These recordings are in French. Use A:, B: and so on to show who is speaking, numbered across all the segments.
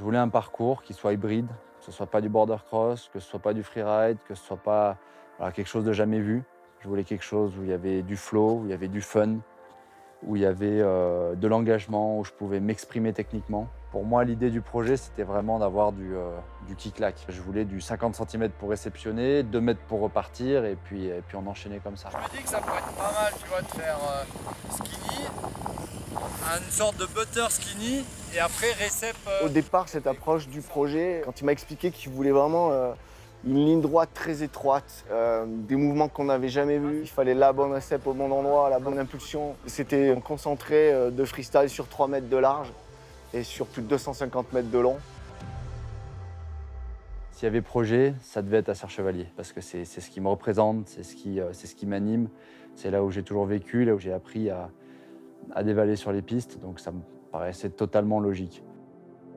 A: Je voulais un parcours qui soit hybride, que ce soit pas du border cross, que ce soit pas du freeride, que ce soit pas voilà, quelque chose de jamais vu. Je voulais quelque chose où il y avait du flow, où il y avait du fun, où il y avait de l'engagement, où je pouvais m'exprimer techniquement. Pour moi, l'idée du projet, c'était vraiment d'avoir du qui-claque. Je voulais du 50 centimètres pour réceptionner, 2 mètres pour repartir, et puis on enchaînait comme ça.
B: Je me dis que ça pourrait être pas mal, tu vois, de faire skinny, une sorte de butter skinny, et après récep.
C: Au départ, cette approche du projet, quand il m'a expliqué qu'il voulait vraiment une ligne droite très étroite, des mouvements qu'on n'avait jamais vus, il fallait la bonne récep au bon endroit, la bonne impulsion. C'était concentré de freestyle sur 3 mètres de large et sur plus de 250 mètres de long.
A: S'il y avait projet, ça devait être à Serre-Chevalier, parce que c'est ce qui me représente, c'est ce qui m'anime. C'est là où j'ai toujours vécu, là où j'ai appris à dévaler sur les pistes, donc ça me paraissait totalement logique.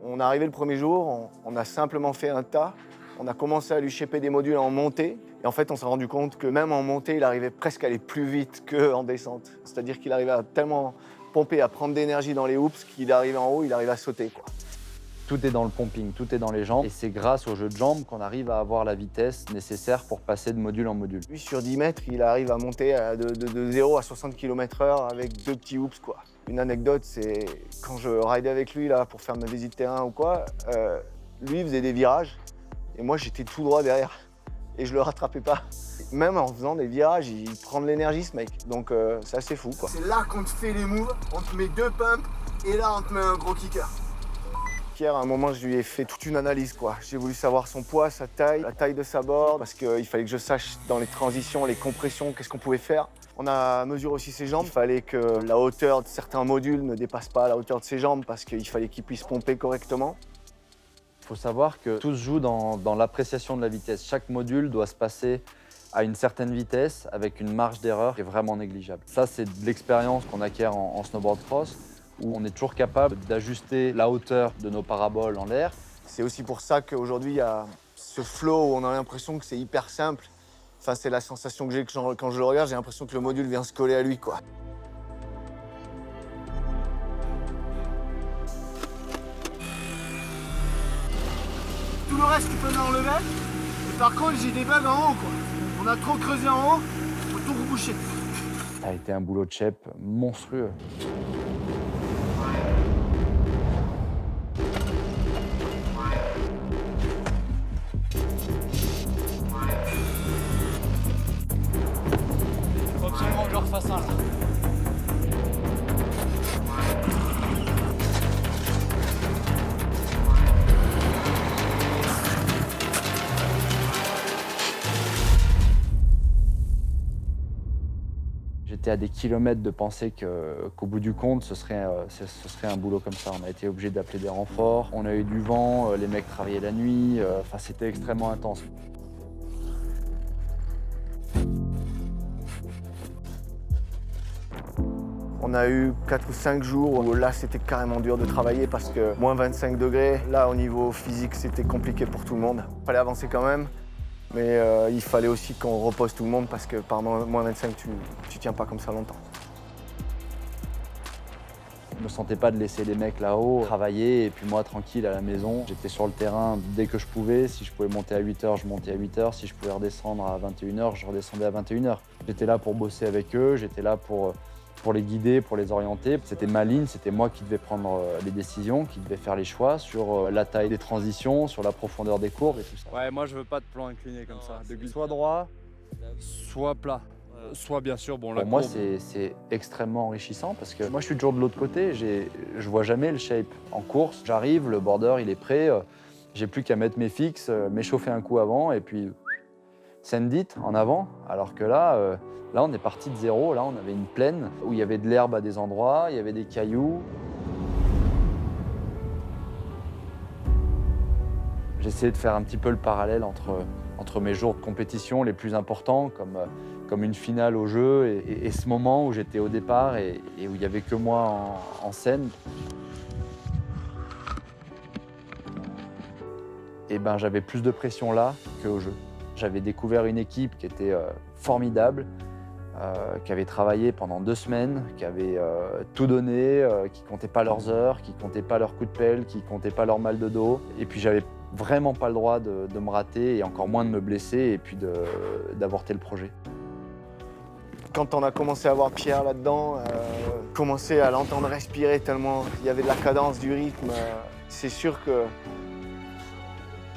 C: On est arrivé le premier jour, on a simplement fait un tas. On a commencé à lui shaper des modules en montée. Et en fait, on s'est rendu compte que même en montée, il arrivait presque à aller plus vite qu'en descente. C'est-à-dire qu'il arrivait à tellement pomper, à prendre d'énergie dans les hoops, qu'il arrivait en haut, il arrivait à sauter, quoi.
A: Tout est dans le pumping, tout est dans les jambes, et c'est grâce au jeu de jambes qu'on arrive à avoir la vitesse nécessaire pour passer de module en module.
C: Lui, sur 10 mètres, il arrive à monter de 0 à 60 km/h avec 2 petits hoops, quoi. Une anecdote, c'est quand je ridais avec lui là, pour faire ma visite terrain ou quoi, lui, il faisait des virages, et moi, j'étais tout droit derrière. Et je le rattrapais pas. Même en faisant des virages, il prend de l'énergie, ce mec. Donc, c'est assez fou, quoi.
D: C'est là qu'on te fait les moves, on te met 2 pumps, et là, on te met un gros kicker.
C: Pierre, à un moment, je lui ai fait toute une analyse, quoi. J'ai voulu savoir son poids, sa taille, la taille de sa board, parce qu'il fallait que je sache dans les transitions, les compressions, qu'est-ce qu'on pouvait faire. On a mesuré aussi ses jambes. Il fallait que la hauteur de certains modules ne dépasse pas la hauteur de ses jambes, parce qu'il fallait qu'il puisse pomper correctement.
A: Il faut savoir que tout se joue dans l'appréciation de la vitesse. Chaque module doit se passer à une certaine vitesse avec une marge d'erreur qui est vraiment négligeable. Ça, c'est de l'expérience qu'on acquiert en snowboard cross, où on est toujours capable d'ajuster la hauteur de nos paraboles en l'air.
C: C'est aussi pour ça qu'aujourd'hui, il y a ce flow où on a l'impression que c'est hyper simple. Enfin, c'est la sensation que j'ai quand je le regarde, j'ai l'impression que le module vient se coller à lui, quoi.
D: Tout le reste, tu peux l'enlever. Et par contre, j'ai des bugs en haut, quoi. On a trop creusé en haut, faut tout reboucher.
A: Ça a été un boulot de chef monstrueux.
B: Faut absolument que je refasse un là.
A: J'étais à des kilomètres de penser qu'au bout du compte, ce serait un boulot comme ça. On a été obligé d'appeler des renforts, on a eu du vent, les mecs travaillaient la nuit, enfin, c'était extrêmement intense.
C: On a eu 4 ou 5 jours où là, c'était carrément dur de travailler parce que moins 25 degrés, là, au niveau physique, c'était compliqué pour tout le monde. Il fallait avancer quand même, mais il fallait aussi qu'on repose tout le monde parce que par moins 25, tu tiens pas comme ça longtemps.
A: Je me sentais pas de laisser les mecs là-haut travailler et puis moi tranquille à la maison. J'étais sur le terrain dès que je pouvais. Si je pouvais monter à 8h, je montais à 8h. Si je pouvais redescendre à 21h, je redescendais à 21h. J'étais là pour bosser avec eux, j'étais là pour les guider, pour les orienter. C'était ma ligne, c'était moi qui devais prendre les décisions, qui devais faire les choix sur la taille des transitions, sur la profondeur des courbes et tout ça.
B: Ouais, moi je veux pas de plan incliné comme ça.
A: Soit droit,
B: Soit plat. Soit bien sûr, bon, la
A: pour moi,
B: courbe.
A: c'est extrêmement enrichissant parce que moi, je suis toujours de l'autre côté. Je vois jamais le shape. En course, j'arrive, le border, il est prêt. J'ai plus qu'à mettre mes fixes, m'échauffer un coup avant et puis send it en avant. Alors que là, on est parti de zéro. Là, on avait une plaine où il y avait de l'herbe à des endroits, il y avait des cailloux. J'essayais de faire un petit peu le parallèle entre mes jours de compétition les plus importants, comme une finale au jeu, et ce moment où j'étais au départ et où il n'y avait que moi en scène. Et ben, j'avais plus de pression là qu'au jeu. J'avais découvert une équipe qui était formidable, qui avaient travaillé pendant 2 semaines, qui avaient tout donné, qui comptaient pas leurs heures, qui comptaient pas leurs coups de pelle, qui comptaient pas leur mal de dos. Et puis j'avais vraiment pas le droit de me rater et encore moins de me blesser et puis d'avorter le projet.
C: Quand on a commencé à voir Pierre là-dedans, commencer à l'entendre respirer tellement il y avait de la cadence, du rythme, c'est sûr que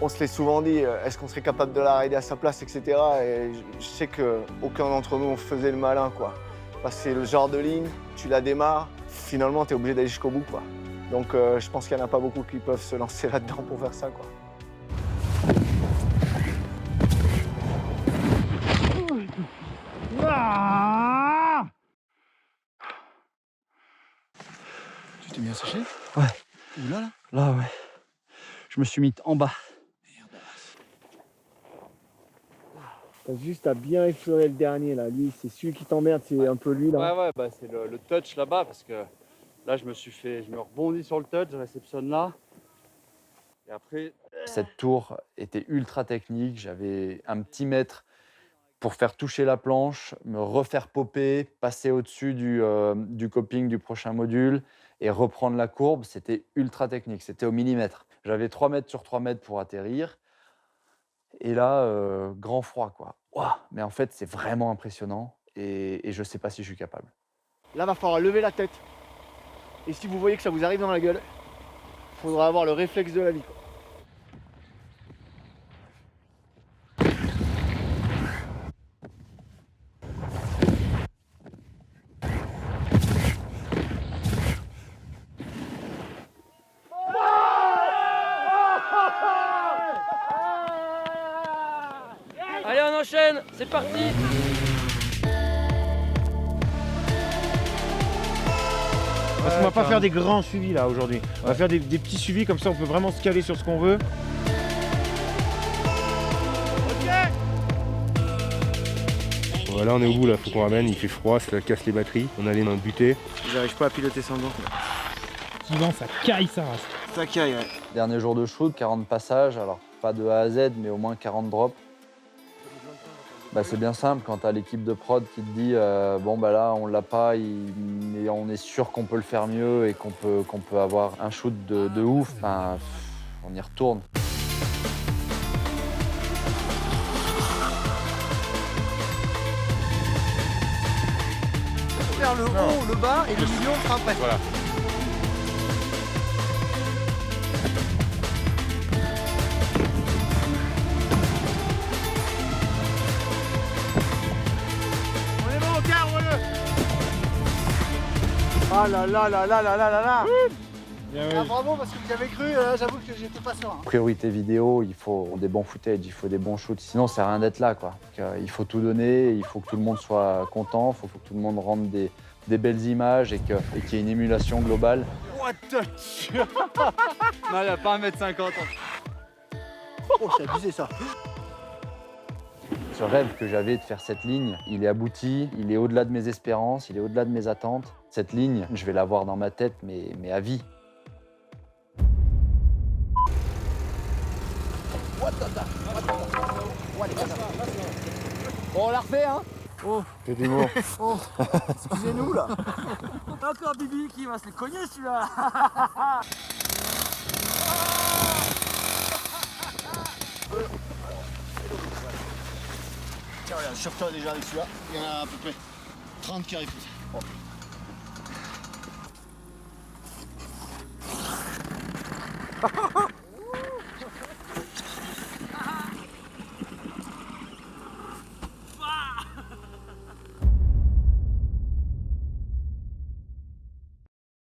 C: on se l'est souvent dit, est-ce qu'on serait capable de la rider à sa place, etc. Et je sais qu'aucun d'entre nous on faisait le malin, quoi. Parce que c'est le genre de ligne, tu la démarres, finalement tu es obligé d'aller jusqu'au bout, quoi. Donc je pense qu'il n'y en a pas beaucoup qui peuvent se lancer là-dedans pour faire ça, quoi.
B: Tu t'es bien séché?
A: Ouais.
B: Où là?
A: Là, ouais. Je me suis mis en bas.
D: T'as juste à bien effleurer le dernier là. Lui, c'est celui qui t'emmerde, c'est un peu lui là.
E: Ouais, bah c'est le touch là-bas parce que là je me rebondis sur le touch, je réceptionne là. Et après.
A: Cette tour était ultra technique. J'avais un petit mètre pour faire toucher la planche, me refaire popper, passer au-dessus du coping du prochain module et reprendre la courbe. C'était ultra technique, c'était au millimètre. J'avais 3 mètres sur 3 mètres pour atterrir. Et là, grand froid, quoi. Ouah, mais en fait, c'est vraiment impressionnant et je ne sais pas si je suis capable.
D: Là, va falloir lever la tête. Et si vous voyez que ça vous arrive dans la gueule, il faudra avoir le réflexe de la vie, quoi.
E: Allez, on enchaîne, c'est parti.
F: Parce qu'on va pas faire des grands suivis là aujourd'hui. On va faire des petits suivis comme ça on peut vraiment se caler sur ce qu'on veut. Voilà, on est au bout là, faut qu'on ramène, il fait froid, ça casse les batteries, on allait dans le buter.
C: J'arrive pas à piloter sans gants.
F: Souvent ça caille sa race.
C: Ça caille, ouais.
A: Dernier jour de shoot, 40 passages, alors pas de A à Z, mais au moins 40 drops. Bah, c'est bien simple, quand tu as l'équipe de prod qui te dit bon bah là on l'a pas, mais on est sûr qu'on peut le faire mieux et qu'on peut avoir un shoot de ouf, ben, on y retourne.
D: Faire le haut, le bas et le milieu, on fera après.
F: Voilà.
D: On est bon, cadre-le. Ah là là là là là là là là. Ah, bravo, parce que vous y avez cru, j'avoue que j'étais pas serein.
A: Priorité vidéo, il faut des bons footage, il faut des bons shoots, sinon ça sert à rien d'être là, quoi. Il faut tout donner, il faut que tout le monde soit content, il faut que tout le monde rende des belles images et qu'il y ait une émulation globale.
B: What the fuck? Non, il n'y a pas 1m50.
D: Oh, c'est abusé ça.
A: Ce rêve que j'avais de faire cette ligne, il est abouti, il est au-delà de mes espérances, il est au-delà de mes attentes. Cette ligne, je vais l'avoir dans ma tête, mais à vie.
D: Bon, on la refait, hein.
F: C'est du bon.
D: Excusez-nous là.
E: Encore Bibi qui va se les cogner celui-là.
D: Tiens, regarde, sur toi déjà avec celui-là, il y en a à peu près 30 qui arrivent. Oh.